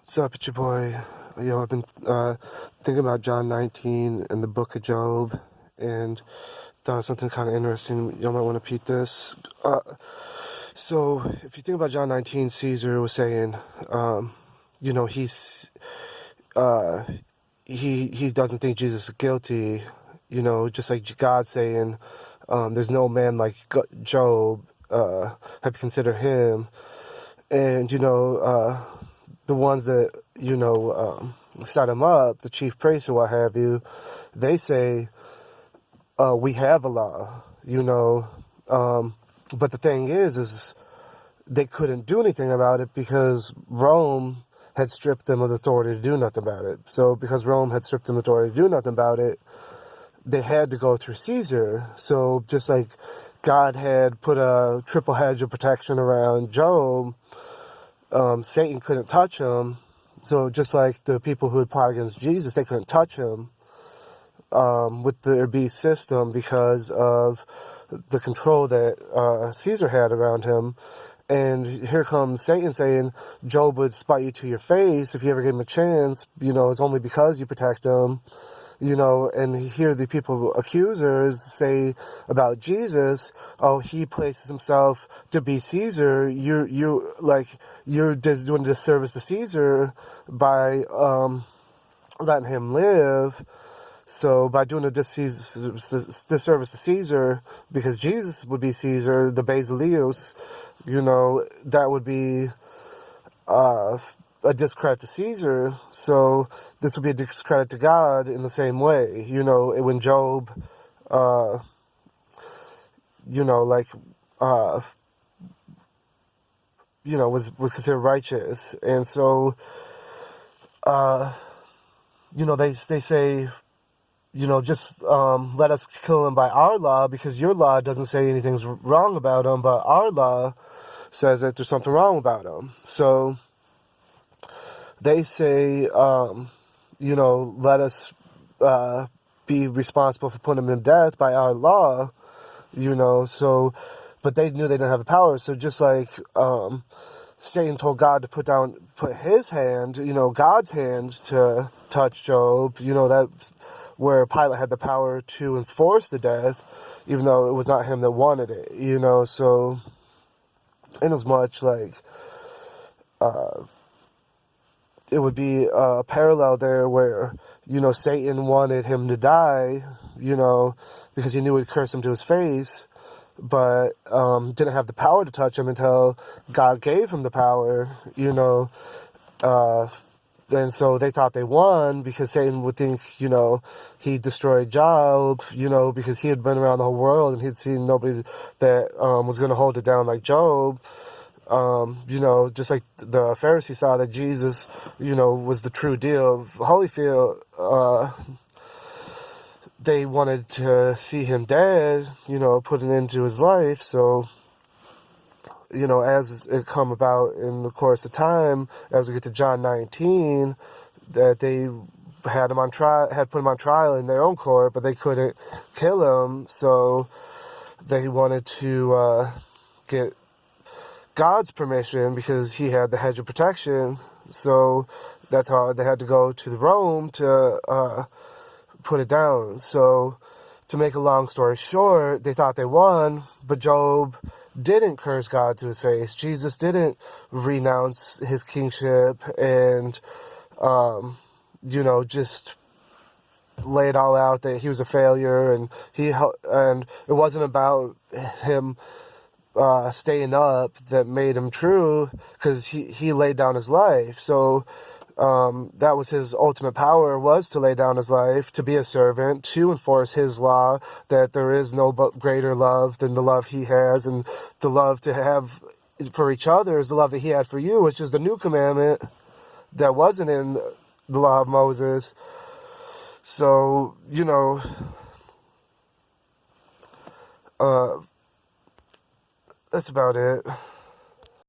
What's up, it's your boy. I've been thinking about John 19 and the book of Job, and thought of something kind of interesting. Y'all might want to repeat this. So, if you think about John 19, Caesar was saying, he doesn't think Jesus is guilty. Just like God saying, there's no man like Job. Have you considered him? And the ones that set him up, the chief priests or what have you, they say we have a law, but the thing is they couldn't do anything about it because Rome had stripped them of the authority to do nothing about it. So because Rome had stripped them of the authority to do nothing about it, they had to go through Caesar. So just like God had put a triple hedge of protection around Job, Satan couldn't touch him. So just like the people who had plot against Jesus, they couldn't touch him with their beast system because of the control that Caesar had around him. And here comes Satan saying, Job would spite you to your face if you ever gave him a chance. It's only because you protect him. And here the people accusers say about Jesus, oh, he places himself to be Caesar. You're just doing a disservice to Caesar by letting him live. So by doing a disservice to Caesar, because Jesus would be Caesar, the Basileus, that would be a discredit to Caesar. So this would be a discredit to God in the same way. When Job, was considered righteous, and so, they say, just let us kill him by our law, because your law doesn't say anything's wrong about him, but our law says that there's something wrong about him. So they say, let us be responsible for putting him to death by our law, so, but they knew they didn't have the power. So just like Satan told God to put his hand, God's hand to touch Job, that's where Pilate had the power to enforce the death, even though it was not him that wanted it, so in as much like it would be a parallel there where, Satan wanted him to die, because he knew it would curse him to his face, but didn't have the power to touch him until God gave him the power, and so they thought they won because Satan would think, he destroyed Job, because he had been around the whole world and he'd seen nobody that was going to hold it down like Job. Just like the Pharisees saw that Jesus, was the true deal of Holyfield, they wanted to see him dead, put an end to his life. So, as it come about in the course of time, as we get to John 19, that they had him on trial, had put him on trial in their own court, but they couldn't kill him. So they wanted to get God's permission because he had the hedge of protection. So that's how they had to go to the Rome to put it down. So to make a long story short, they thought they won, but Job didn't curse God to his face. Jesus didn't renounce his kingship and, just lay it all out that he was a failure, and it wasn't about him staying up that made him true, because he laid down his life. So that was his ultimate power, was to lay down his life, to be a servant, to enforce his law, that there is no greater love than the love he has, and the love to have for each other is the love that he had for you, which is the new commandment that wasn't in the law of Moses. So, that's about it.